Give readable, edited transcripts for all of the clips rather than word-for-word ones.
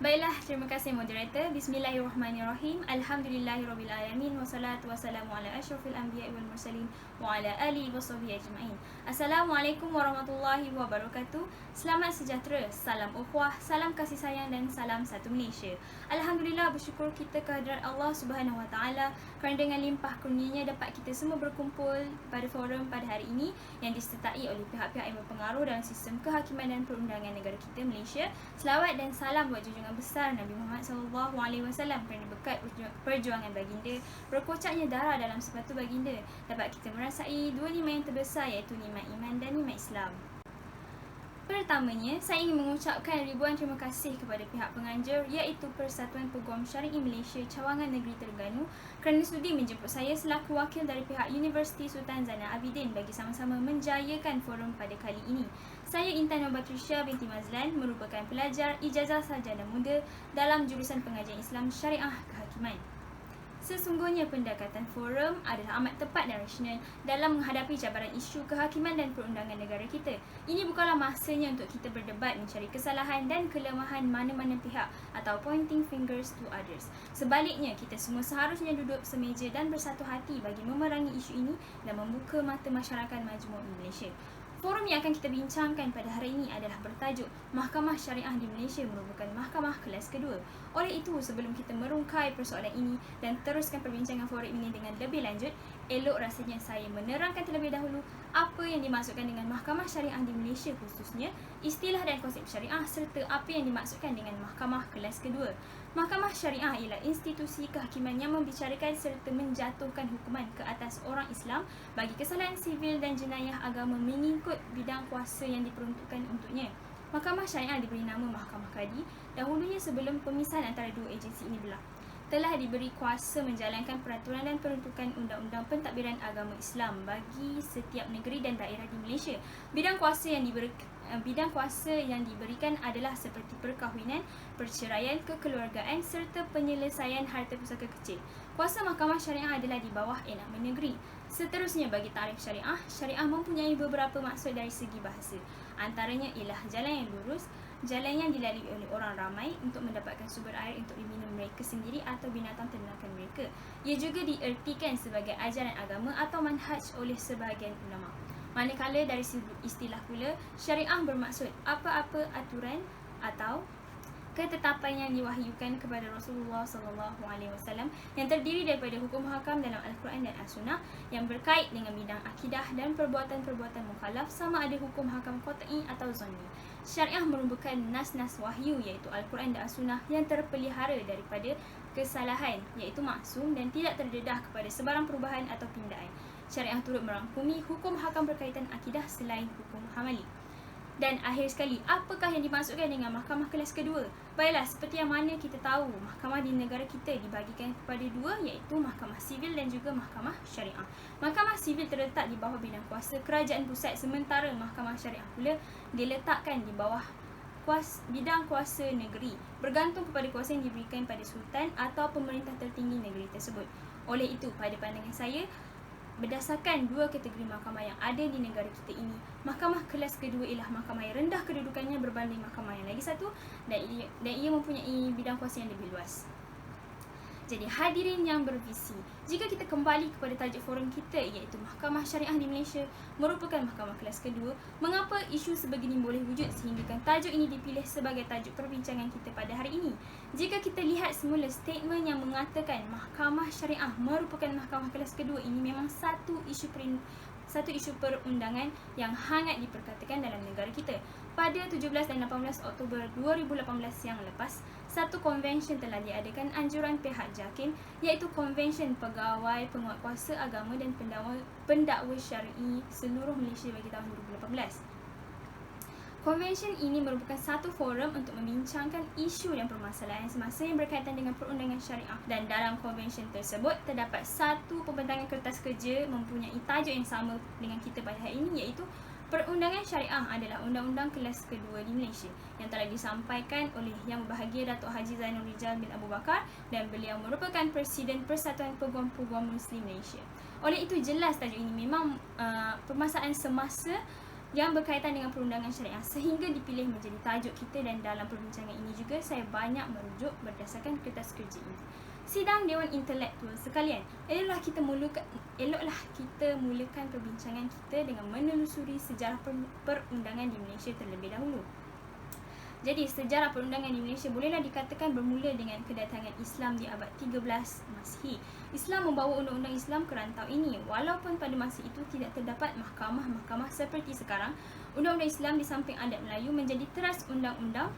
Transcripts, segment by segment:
Baiklah, terima kasih moderator. Bismillahirrahmanirrahim. Alhamdulillahirrabbilalamin. Wassalatu wassalamu ala asyrafil anbiya'i wal mursalin wa ala alihi washabihi ajma'in. Assalamualaikum warahmatullahi wabarakatuh. Selamat sejahtera, salam ukhuwah, salam kasih sayang dan salam satu Malaysia. Alhamdulillah, bersyukur kita kehadrat Allah Subhanahu Wa Taala kerana dengan limpah kurnianya dapat kita semua berkumpul pada forum pada hari ini yang disertai oleh pihak-pihak yang berpengaruh dalam sistem kehakiman dan perundangan negara kita Malaysia. Selawat dan salam buat junjungan besar Nabi Muhammad SAW kerana berkat perjuangan baginda, berkocaknya darah dalam sepatu baginda, dapat kita merasai dua nikmat yang terbesar iaitu nikmat iman dan nikmat Islam. Pertamanya, saya ingin mengucapkan ribuan terima kasih kepada pihak penganjur iaitu Persatuan Peguam Syar'i Malaysia Cawangan Negeri Terengganu kerana sudi menjemput saya selaku wakil dari pihak Universiti Sultan Zainal Abidin bagi sama-sama menjayakan forum pada kali ini. Saya Intan Nobatrisha binti Mazlan, merupakan pelajar ijazah sarjana muda dalam jurusan pengajian Islam Syariah Kehakiman. Sesungguhnya pendekatan forum adalah amat tepat dan rasional dalam menghadapi cabaran isu kehakiman dan perundangan negara kita. Ini bukanlah masanya untuk kita berdebat mencari kesalahan dan kelemahan mana-mana pihak atau pointing fingers to others. Sebaliknya, kita semua seharusnya duduk semeja dan bersatu hati bagi memerangi isu ini dan membuka mata masyarakat majmuk di Malaysia. Forum yang akan kita bincangkan pada hari ini adalah bertajuk Mahkamah Syariah di Malaysia merupakan mahkamah kelas kedua. Oleh itu, sebelum kita merungkai persoalan ini dan teruskan perbincangan forum ini dengan lebih lanjut, elok rasanya saya menerangkan terlebih dahulu apa yang dimaksudkan dengan Mahkamah Syariah di Malaysia, khususnya istilah dan konsep syariah serta apa yang dimaksudkan dengan mahkamah kelas kedua. Mahkamah Syariah ialah institusi kehakiman yang membicarakan serta menjatuhkan hukuman ke atas orang Islam bagi kesalahan sivil dan jenayah agama mengikut bidang kuasa yang diperuntukkan untuknya. Mahkamah Syariah diberi nama Mahkamah Kadi dahulunya sebelum pemisahan antara dua agensi ini berlaku. Telah diberi kuasa menjalankan peraturan dan peruntukan undang-undang pentadbiran agama Islam bagi setiap negeri dan daerah di Malaysia. Bidang kuasa yang diberikan adalah seperti perkahwinan, perceraian, kekeluargaan serta penyelesaian harta pusaka kecil. Kuasa Mahkamah Syariah adalah di bawah enakmen negeri. Seterusnya, bagi tarikh syariah, syariah mempunyai beberapa maksud dari segi bahasa. Antaranya ialah jalan yang lurus, jalan yang dilalui oleh orang ramai untuk mendapatkan sumber air untuk diminum mereka sendiri atau binatang ternakan mereka. Ia juga diertikan sebagai ajaran agama atau manhaj oleh sebahagian ulama. Manakala dari istilah pula, syariah bermaksud apa-apa aturan atau ketetapan yang diwahyukan kepada Rasulullah SAW yang terdiri daripada hukum hakam dalam Al-Quran dan As-Sunnah yang berkait dengan bidang akidah dan perbuatan-perbuatan mukhalaf sama ada hukum hakam qat'i atau zanni. Syariah merupakan nas-nas wahyu iaitu Al-Quran dan As-Sunnah yang terpelihara daripada kesalahan iaitu maksum dan tidak terdedah kepada sebarang perubahan atau pindaan. Syariah turut merangkumi hukum hakam berkaitan akidah selain hukum hamali. Dan akhir sekali, apakah yang dimaksudkan dengan mahkamah kelas kedua? Baiklah, seperti yang mana kita tahu, mahkamah di negara kita dibahagikan kepada dua iaitu mahkamah sivil dan juga mahkamah syariah. Mahkamah sivil terletak di bawah bidang kuasa kerajaan pusat, sementara mahkamah syariah pula diletakkan di bawah bidang kuasa negeri, bergantung kepada kuasa yang diberikan pada sultan atau pemerintah tertinggi negeri tersebut. Oleh itu, pada pandangan saya, berdasarkan dua kategori mahkamah yang ada di negara kita ini, mahkamah kelas kedua ialah mahkamah yang rendah kedudukannya berbanding mahkamah yang lagi satu dan ia mempunyai bidang kuasa yang lebih luas. Jadi hadirin yang bervisi, jika kita kembali kepada tajuk forum kita iaitu Mahkamah Syariah di Malaysia merupakan mahkamah kelas kedua, mengapa isu sebegini boleh wujud sehinggakan tajuk ini dipilih sebagai tajuk perbincangan kita pada hari ini? Jika kita lihat semula statement yang mengatakan Mahkamah Syariah merupakan mahkamah kelas kedua, ini memang satu isu perundangan yang hangat diperkatakan dalam negara kita. Pada 17 dan 18 Oktober 2018 yang lepas, satu konvensyen telah diadakan anjuran pihak JAKIM iaitu Konvensyen Pegawai Penguatkuasa Agama dan Pendakwa Syar'i seluruh Malaysia bagi tahun 2018. Konvensyen ini merupakan satu forum untuk membincangkan isu dan permasalahan semasa yang berkaitan dengan perundangan syariah. Dan dalam konvensyen tersebut, terdapat satu pembentangan kertas kerja mempunyai tajuk yang sama dengan kita pada hari ini iaitu Perundangan Syariah adalah undang-undang kelas kedua di Malaysia yang telah disampaikan oleh Yang Berbahagia Datuk Haji Zainul Rijal bin Abu Bakar dan beliau merupakan Presiden Persatuan Peguam-Peguam Muslim Malaysia. Oleh itu jelas tajuk ini memang permasalahan semasa yang berkaitan dengan perundangan syariah sehingga dipilih menjadi tajuk kita, dan dalam perbincangan ini juga saya banyak merujuk berdasarkan kertas kerja ini. Sidang Dewan Intelektual sekalian, eloklah kita mulakan perbincangan kita dengan menelusuri sejarah perundangan di Malaysia terlebih dahulu. Jadi, sejarah perundangan di Malaysia bolehlah dikatakan bermula dengan kedatangan Islam di abad 13 Masihi. Islam membawa undang-undang Islam ke rantau ini. Walaupun pada masa itu tidak terdapat mahkamah-mahkamah seperti sekarang, undang-undang Islam di samping adat Melayu menjadi teras undang-undang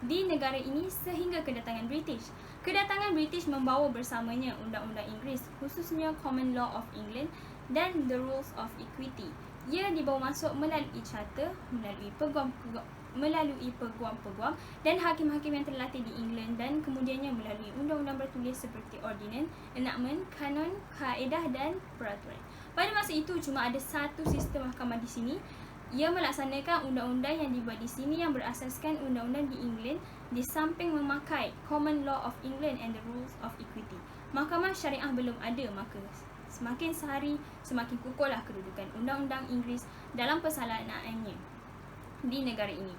di negara ini sehingga kedatangan British. Kedatangan British membawa bersamanya undang-undang Inggeris, khususnya Common Law of England dan The Rules of Equity. Ia dibawa masuk melalui charter, melalui peguam-peguam dan hakim-hakim yang terlatih di England, dan kemudiannya melalui undang-undang bertulis seperti ordinance, enactment, kanon, kaedah dan peraturan. Pada masa itu cuma ada satu sistem mahkamah di sini. Ia melaksanakan undang-undang yang dibuat di sini yang berasaskan undang-undang di England di samping memakai Common Law of England and the Rules of Equity. Mahkamah syariah belum ada, maka semakin sehari semakin kukuhlah kedudukan undang-undang Inggeris dalam persalahannya di negara ini.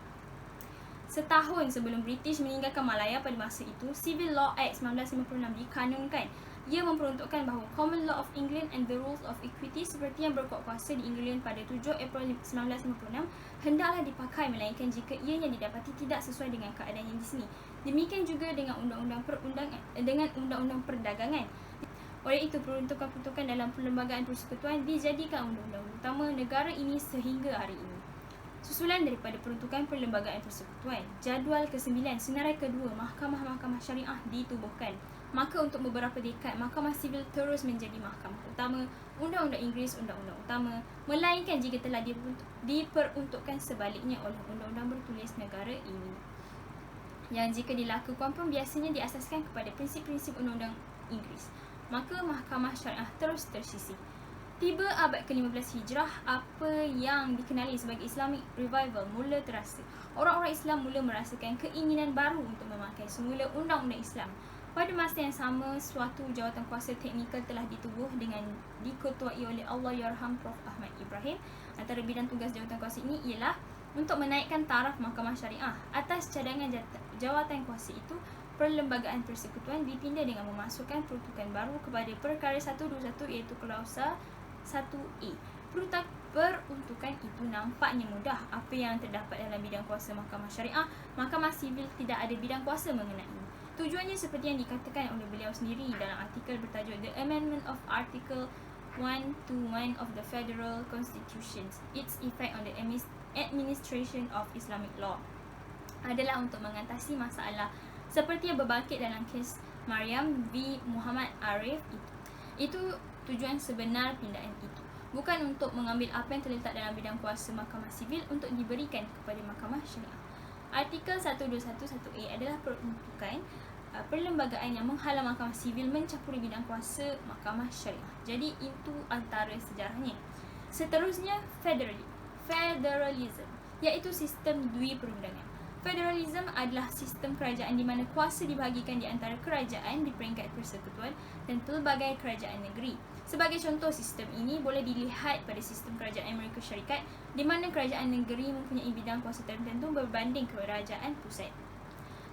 Setahun sebelum British meninggalkan Malaya pada masa itu, Civil Law Act 1956 dikanunkan. Ia memperuntukkan bahawa Common Law of England and the Rules of Equity seperti yang berkuat kuasa di England pada 7 April 1956 hendaklah dipakai melainkan jika ianya didapati tidak sesuai dengan keadaan yang di sini. Demikian juga dengan undang-undang perdagangan. Oleh itu, peruntukan-peruntukan dalam perlembagaan persekutuan dijadikan undang-undang utama negara ini sehingga hari ini. Susulan daripada peruntukan perlembagaan persekutuan. Jadual ke-9, senarai kedua, mahkamah-mahkamah syariah ditubuhkan. Maka untuk beberapa dekad, mahkamah sivil terus menjadi mahkamah utama, undang-undang Inggeris undang-undang utama, melainkan jika telah diperuntukkan sebaliknya oleh undang-undang bertulis negara ini, yang jika dilakukan pun biasanya diasaskan kepada prinsip-prinsip undang-undang Inggeris. Maka mahkamah syariah terus tersisih. Tiba abad ke-15 Hijrah, apa yang dikenali sebagai Islamic Revival mula terasa. Orang-orang Islam mula merasakan keinginan baru untuk memakai semula undang-undang Islam. Pada masa yang sama, suatu jawatan kuasa teknikal telah ditubuh dengan diketuai oleh Allahyarham Prof. Ahmad Ibrahim. Antara bidang tugas jawatan kuasa ini ialah untuk menaikkan taraf mahkamah syariah. Atas cadangan jawatan kuasa itu, perlembagaan persekutuan dipindah dengan memasukkan peruntukan baru kepada perkara 121 iaitu klausa 1A. Peruntukan itu nampaknya mudah. Apa yang terdapat dalam bidang kuasa mahkamah syariah, mahkamah sivil tidak ada bidang kuasa mengenai. Tujuannya seperti yang dikatakan oleh beliau sendiri dalam artikel bertajuk The Amendment of Article 121 of the Federal Constitution, Its Effect on the Administration of Islamic Law, adalah untuk mengatasi masalah seperti yang berbangkit dalam kes Maryam v. Muhammad Arif itu tujuan sebenar pindaan itu. Bukan untuk mengambil apa yang terletak dalam bidang kuasa mahkamah sivil untuk diberikan kepada mahkamah syariah. Artikel 121(1)A adalah peruntukan perlembagaan yang menghalang mahkamah sivil mencampuri bidang kuasa mahkamah syariah. Jadi itu antara sejarahnya. Seterusnya, federalism, iaitu sistem dui perundangan. Federalism adalah sistem kerajaan di mana kuasa dibahagikan di antara kerajaan di peringkat persekutuan dan pelbagai kerajaan negeri. Sebagai contoh, sistem ini boleh dilihat pada sistem kerajaan Amerika Syarikat di mana kerajaan negeri mempunyai bidang kuasa tertentu berbanding kerajaan pusat.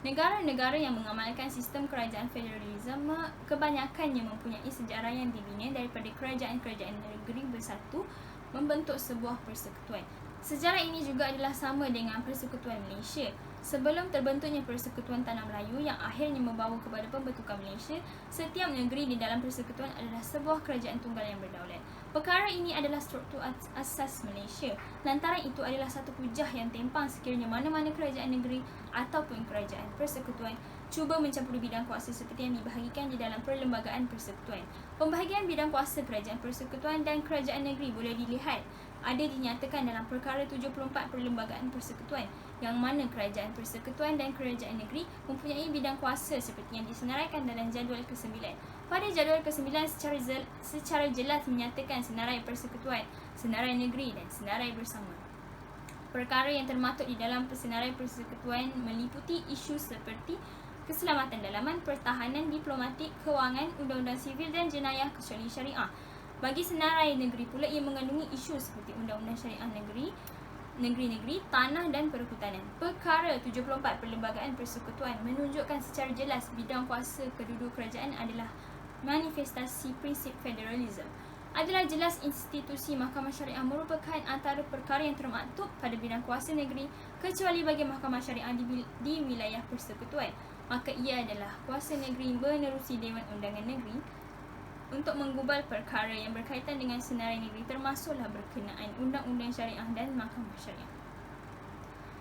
Negara-negara yang mengamalkan sistem kerajaan federalisme kebanyakannya mempunyai sejarah yang dibina daripada kerajaan-kerajaan negeri bersatu membentuk sebuah persekutuan. Sejarah ini juga adalah sama dengan Persekutuan Malaysia. Sebelum terbentuknya Persekutuan Tanah Melayu yang akhirnya membawa kepada pembentukan Malaysia, setiap negeri di dalam persekutuan adalah sebuah kerajaan tunggal yang berdaulat. Perkara ini adalah struktur asas Malaysia. Lantaran itu adalah satu hujah yang tempang sekiranya mana-mana kerajaan negeri ataupun kerajaan persekutuan cuba mencampuri bidang kuasa seperti yang dibahagikan di dalam perlembagaan persekutuan. Pembahagian bidang kuasa kerajaan persekutuan dan kerajaan negeri boleh dilihat ada dinyatakan dalam perkara 74 perlembagaan persekutuan, yang mana kerajaan persekutuan dan kerajaan negeri mempunyai bidang kuasa seperti yang disenaraikan dalam jadual ke-9. Pada jadual ke-9 secara jelas menyatakan senarai persekutuan, senarai negeri dan senarai bersama. Perkara yang termaktub di dalam senarai persekutuan meliputi isu seperti keselamatan dalaman, pertahanan, diplomatik, kewangan, undang-undang sivil dan jenayah kecuali syariah. Bagi senarai negeri pula, ia mengandungi isu seperti undang-undang syariah negeri, negeri-negeri, tanah dan perhutanan. Perkara 74 Perlembagaan Persekutuan menunjukkan secara jelas bidang kuasa kedua-dua kerajaan adalah manifestasi prinsip federalism. Adalah jelas institusi Mahkamah Syariah merupakan antara perkara yang termaktub pada bidang kuasa negeri kecuali bagi Mahkamah Syariah di wilayah persekutuan. Maka ia adalah kuasa negeri menerusi Dewan Undangan Negeri untuk menggubal perkara yang berkaitan dengan senarai negeri termasuklah berkenaan undang-undang syariah dan Mahkamah Syariah.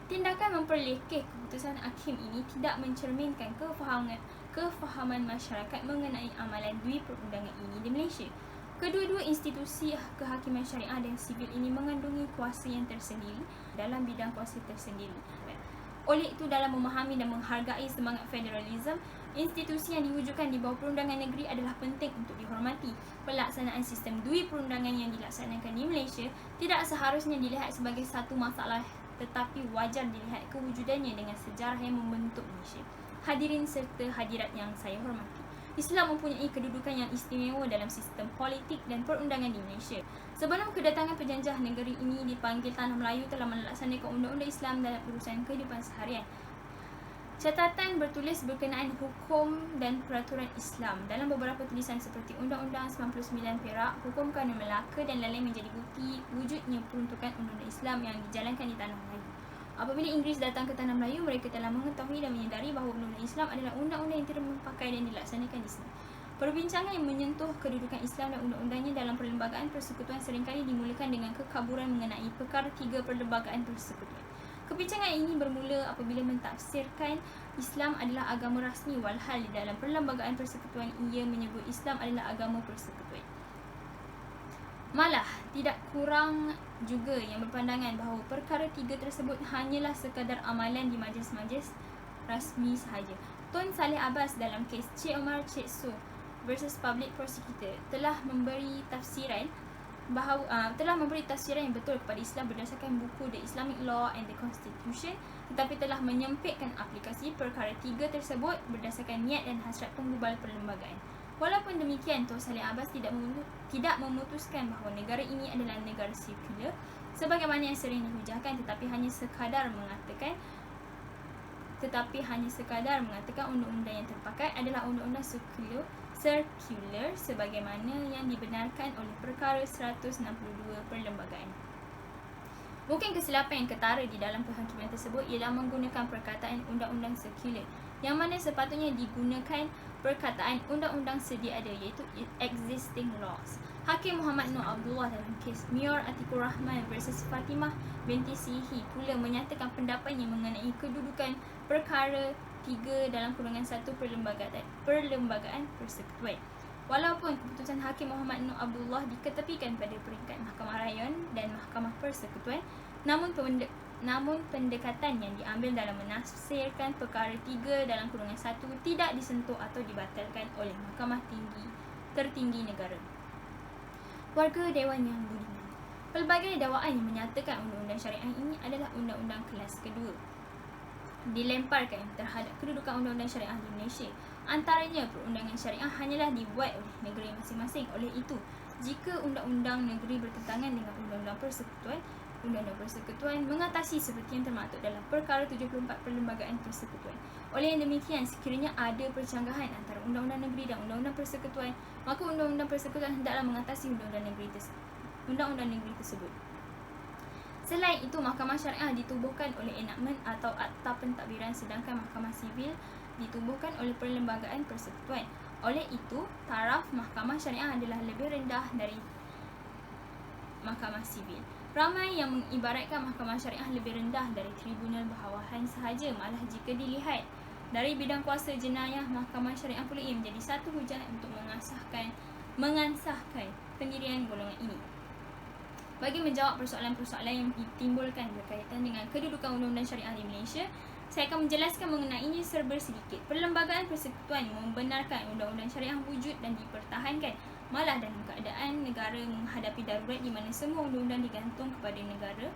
Tindakan memperlekeh keputusan hakim ini tidak mencerminkan kefahaman masyarakat mengenai amalan dui perundangan ini di Malaysia. Kedua-dua institusi kehakiman syariah dan sivil ini mengandungi kuasa yang tersendiri dalam bidang kuasa tersendiri. Oleh itu, dalam memahami dan menghargai semangat federalism, institusi yang diwujudkan di bawah perundangan negeri adalah penting untuk dihormati. Pelaksanaan sistem dui perundangan yang dilaksanakan di Malaysia tidak seharusnya dilihat sebagai satu masalah, tetapi wajar dilihat kewujudannya dengan sejarah yang membentuk Malaysia. Hadirin serta hadirat yang saya hormati, Islam mempunyai kedudukan yang istimewa dalam sistem politik dan perundangan di Malaysia. Sebelum kedatangan penjajah, negeri ini dipanggil Tanah Melayu telah melaksanakan undang-undang Islam dalam urusan kehidupan seharian. Catatan bertulis berkenaan hukum dan peraturan Islam dalam beberapa tulisan seperti Undang-Undang 99 Perak, Hukum Kanun Melaka dan lain-lain menjadi bukti wujudnya peruntukan undang-undang Islam yang dijalankan di Tanah Melayu. Apabila Inggeris datang ke Tanah Melayu, mereka telah mengetahui dan menyedari bahawa undang-undang Islam adalah undang-undang yang tidak memakai dan dilaksanakan di sini. Perbincangan yang menyentuh kedudukan Islam dan undang-undangnya dalam perlembagaan persekutuan seringkali dimulakan dengan kekaburan mengenai perkara 3 perlembagaan persekutuan. Kebincangan ini bermula apabila mentafsirkan Islam adalah agama rasmi, walhal di dalam perlembagaan persekutuan ia menyebut Islam adalah agama persekutuan. Malah, tidak kurang juga yang berpandangan bahawa perkara 3 tersebut hanyalah sekadar amalan di majlis-majlis rasmi sahaja. Tun Saleh Abbas dalam kes Cik Omar Cik Su versus Public Prosecutor telah memberi tafsiran yang betul kepada Islam berdasarkan buku The Islamic Law and the Constitution, tetapi telah menyempitkan aplikasi perkara 3 tersebut berdasarkan niat dan hasrat penggubal perlembagaan. Walaupun demikian, Tun Saleh Abbas tidak memutuskan bahawa negara ini adalah negara sekular sebagaimana yang sering dihujahkan, tetapi hanya sekadar mengatakan undang-undang yang terpakai adalah undang-undang sekular sebagaimana yang dibenarkan oleh perkara 162 perlembagaan. Mungkin kesilapan yang ketara di dalam penghakiman tersebut ialah menggunakan perkataan undang-undang sekular, yang mana sepatutnya digunakan perkataan undang-undang sedia ada, iaitu existing laws. Hakim Muhammad Nur Abdullah dalam kes Mior Atikur Rahman versus Fatimah binti Sihi pula menyatakan pendapatnya mengenai kedudukan perkara 3 dalam kurungan 1 perlembagaan persekutuan. Walaupun keputusan Hakim Muhammad Nur Abdullah diketepikan pada peringkat Mahkamah Rayon dan Mahkamah Persekutuan, namun pendekatan yang diambil dalam menafsirkan perkara 3 dalam kurungan 1 tidak disentuh atau dibatalkan oleh Mahkamah Tertinggi Negara. Warga Dewan yang budiman, pelbagai dakwaan yang menyatakan undang-undang syariah ini adalah undang-undang kelas kedua dilemparkan terhadap kedudukan undang-undang syariah di Malaysia. Antaranya, perundangan syariah hanyalah dibuat oleh negeri masing-masing. Oleh itu, jika undang-undang negeri bertentangan dengan undang-undang persekutuan mengatasi seperti yang termaktub dalam perkara 74 perlembagaan persekutuan. Oleh yang demikian, sekiranya ada percanggahan antara undang-undang negeri dan undang-undang persekutuan, maka undang-undang persekutuan hendaklah mengatasi undang-undang negeri tersebut. Selain itu, Mahkamah Syariah ditubuhkan oleh enakmen atau akta pentadbiran, sedangkan Mahkamah Sivil ditubuhkan oleh perlembagaan persekutuan. Oleh itu, taraf Mahkamah Syariah adalah lebih rendah dari Mahkamah Sivil. Ramai yang mengibaratkan Mahkamah Syariah lebih rendah dari tribunal bahawahan sahaja. Malah jika dilihat dari bidang kuasa jenayah, Mahkamah Syariah pula ia menjadi satu hujah untuk mengansahkan pendirian golongan ini. Bagi menjawab persoalan-persoalan yang ditimbulkan berkaitan dengan kedudukan undang-undang syariah di Malaysia, saya akan menjelaskan mengenainya serba sedikit. Perlembagaan persekutuan membenarkan undang-undang syariah wujud dan dipertahankan, malah dalam keadaan negara menghadapi darurat di mana semua undang-undang digantung kepada negara,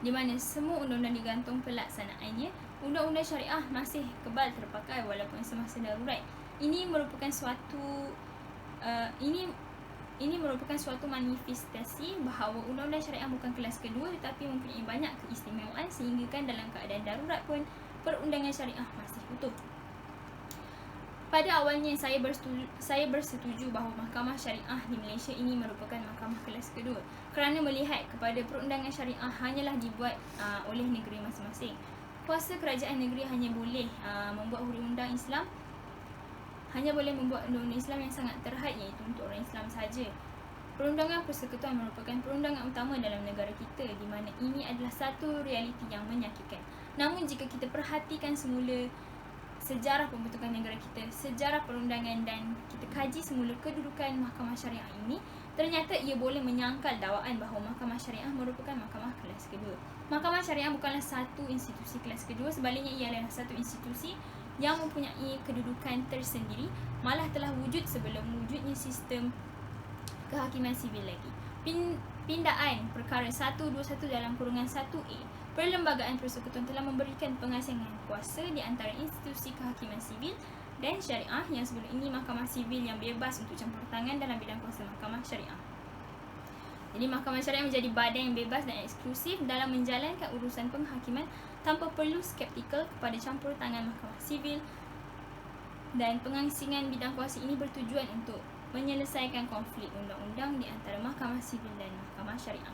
di mana semua undang-undang digantung pelaksanaannya. Undang-undang syariah masih kebal terpakai walaupun semasa darurat. Ini ini merupakan suatu manifestasi bahawa undang-undang syariah bukan kelas kedua tetapi mempunyai banyak keistimewaan sehingga kan dalam keadaan darurat pun perundangan syariah masih utuh. Pada awalnya saya bersetuju bahawa mahkamah syariah di Malaysia ini merupakan mahkamah kelas kedua kerana melihat kepada perundangan syariah hanyalah dibuat oleh negeri masing-masing. Kuasa kerajaan negeri hanya boleh membuat undang-undang Islam, hanya boleh membuat undang-undang Islam yang sangat terhad, iaitu untuk orang Islam sahaja. Perundangan persekutuan merupakan perundangan utama dalam negara kita, di mana ini adalah satu realiti yang menyakitkan. Namun jika kita perhatikan semula sejarah pembentukan negara kita, sejarah perundangan dan kita kaji semula kedudukan mahkamah syariah ini, ternyata ia boleh menyangkal dakwaan bahawa mahkamah syariah merupakan mahkamah kelas kedua. Mahkamah syariah bukanlah satu institusi kelas kedua, sebaliknya ia adalah satu institusi yang mempunyai kedudukan tersendiri, malah telah wujud sebelum wujudnya sistem kehakiman sivil lagi. Pindaan perkara 121 dalam kurungan 1A Perlembagaan Persekutuan telah memberikan pengasingan kuasa di antara institusi kehakiman sivil dan syariah yang sebelum ini mahkamah sivil yang bebas untuk campur tangan dalam bidang kuasa mahkamah syariah. Jadi mahkamah syariah menjadi badan yang bebas dan eksklusif dalam menjalankan urusan penghakiman tanpa perlu skeptikal kepada campur tangan mahkamah sivil, dan pengasingan bidang kuasa ini bertujuan untuk menyelesaikan konflik undang-undang di antara mahkamah sivil dan mahkamah syariah.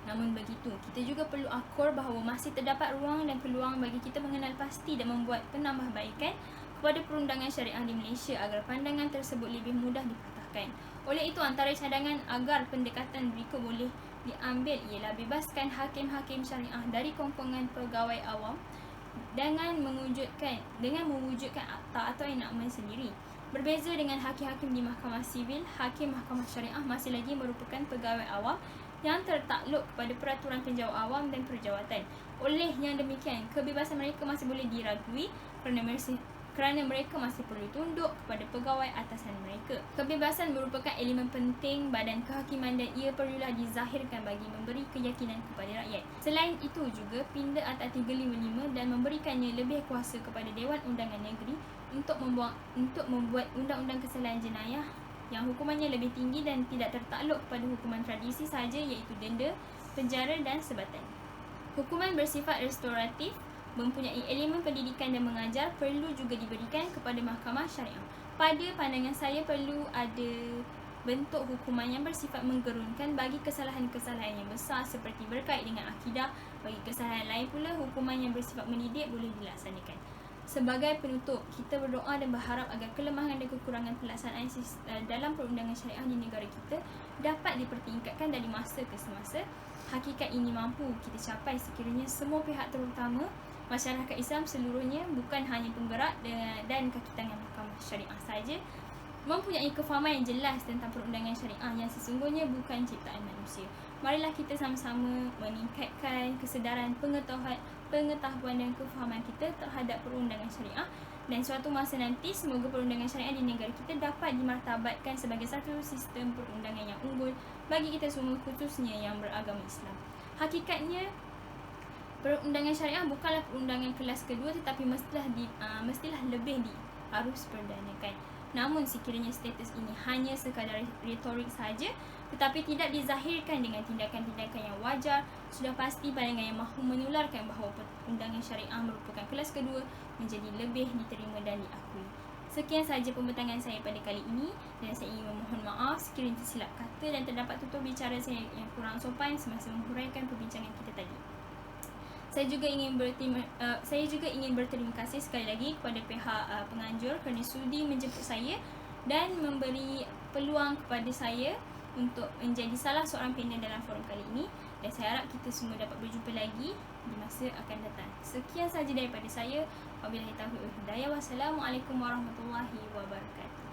Namun begitu, kita juga perlu akur bahawa masih terdapat ruang dan peluang bagi kita mengenal pasti dan membuat penambahbaikan kepada perundangan syariah di Malaysia agar pandangan tersebut lebih mudah dipatahkan. Oleh itu, antara cadangan agar pendekatan berikut boleh diambil ialah bebaskan hakim-hakim syariah dari kongkongan pegawai awam dengan mewujudkan akta atau enakmen sendiri. Berbeza dengan hakim-hakim di mahkamah sivil, hakim mahkamah syariah masih lagi merupakan pegawai awam yang tertakluk kepada peraturan penjawat awam dan perjawatan. Oleh yang demikian, kebebasan mereka masih boleh diragui kerana mereka masih perlu tunduk kepada pegawai atasan mereka. Kebebasan merupakan elemen penting badan kehakiman dan ia perlulah dizahirkan bagi memberi keyakinan kepada rakyat. Selain itu juga, Pinda Akta 355 dan memberikannya lebih kuasa kepada Dewan Undangan Negeri untuk membuat undang-undang kesalahan jenayah yang hukumannya lebih tinggi dan tidak tertakluk kepada hukuman tradisi sahaja, iaitu denda, penjara dan sebatan. Hukuman bersifat restoratif mempunyai elemen pendidikan dan mengajar perlu juga diberikan kepada mahkamah syariah. Pada pandangan saya, perlu ada bentuk hukuman yang bersifat menggerunkan bagi kesalahan-kesalahan yang besar seperti berkait dengan akidah. Bagi kesalahan lain pula, hukuman yang bersifat mendidik boleh dilaksanakan. Sebagai penutup, kita berdoa dan berharap agar kelemahan dan kekurangan pelaksanaan dalam perundangan syariah di negara kita dapat dipertingkatkan dari masa ke semasa. Hakikat ini mampu kita capai sekiranya semua pihak, terutama masyarakat Islam seluruhnya, bukan hanya penggerak dan kaki tangan mahkamah syariah sahaja, mempunyai kefahaman yang jelas tentang perundangan syariah yang sesungguhnya bukan ciptaan manusia. Marilah kita sama-sama meningkatkan kesedaran, pengetahuan dan kefahaman kita terhadap perundangan syariah, dan suatu masa nanti semoga perundangan syariah di negara kita dapat dimartabatkan sebagai satu sistem perundangan yang unggul bagi kita semua, khususnya yang beragama Islam. Hakikatnya, perundangan syariah bukanlah perundangan kelas kedua tetapi mestilah lebih diharus perdanakan. Namun sekiranya status ini hanya sekadar retorik saja tetapi tidak dizahirkan dengan tindakan-tindakan yang wajar, sudah pasti pandangan yang mahu menularkan bahawa perundangan syariah merupakan kelas kedua menjadi lebih diterima dan diakui. Sekian sahaja pembentangan saya pada kali ini, dan saya ingin memohon maaf sekiranya tersilap kata dan terdapat tutur bicara saya yang kurang sopan semasa menghuraikan perbincangan kita tadi. Saya juga ingin berterima kasih sekali lagi kepada pihak penganjur kerana sudi menjemput saya dan memberi peluang kepada saya untuk menjadi salah seorang panel dalam forum kali ini, dan saya harap kita semua dapat berjumpa lagi di masa akan datang. Sekian sahaja daripada saya. Wabillahi taufiq wal hidayah. Wassalamualaikum warahmatullahi wabarakatuh.